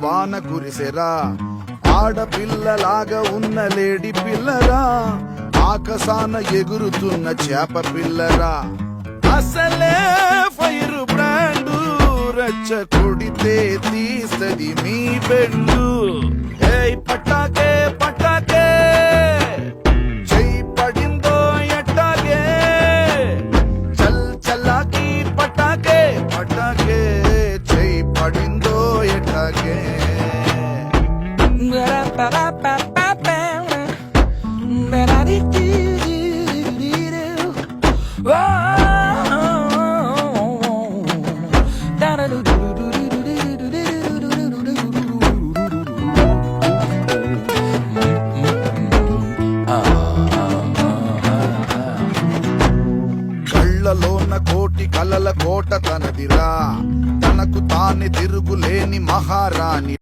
వాన కురిసెరా ఆడపిల్లలాగా ఉన్న లేడి పిల్లరా ఆకాశాన ఎగురుతున్న చేప పిల్లరా అసలే ఫైర్ బ్రాండు రచ్చ కొడితే తీస్తది మీ బెండు ఏయ్ పటాకే పటాకే చెయ్యి పడిందో ఎట్టాగే చల్ చల్లాకి పటాకే పటాకే చెయ్యి పడిందో ఎట్టాగే కళ్ళలోన కోటి కలల కోట తనదిరా తనకు తానే తిరుగులేని మహారాణి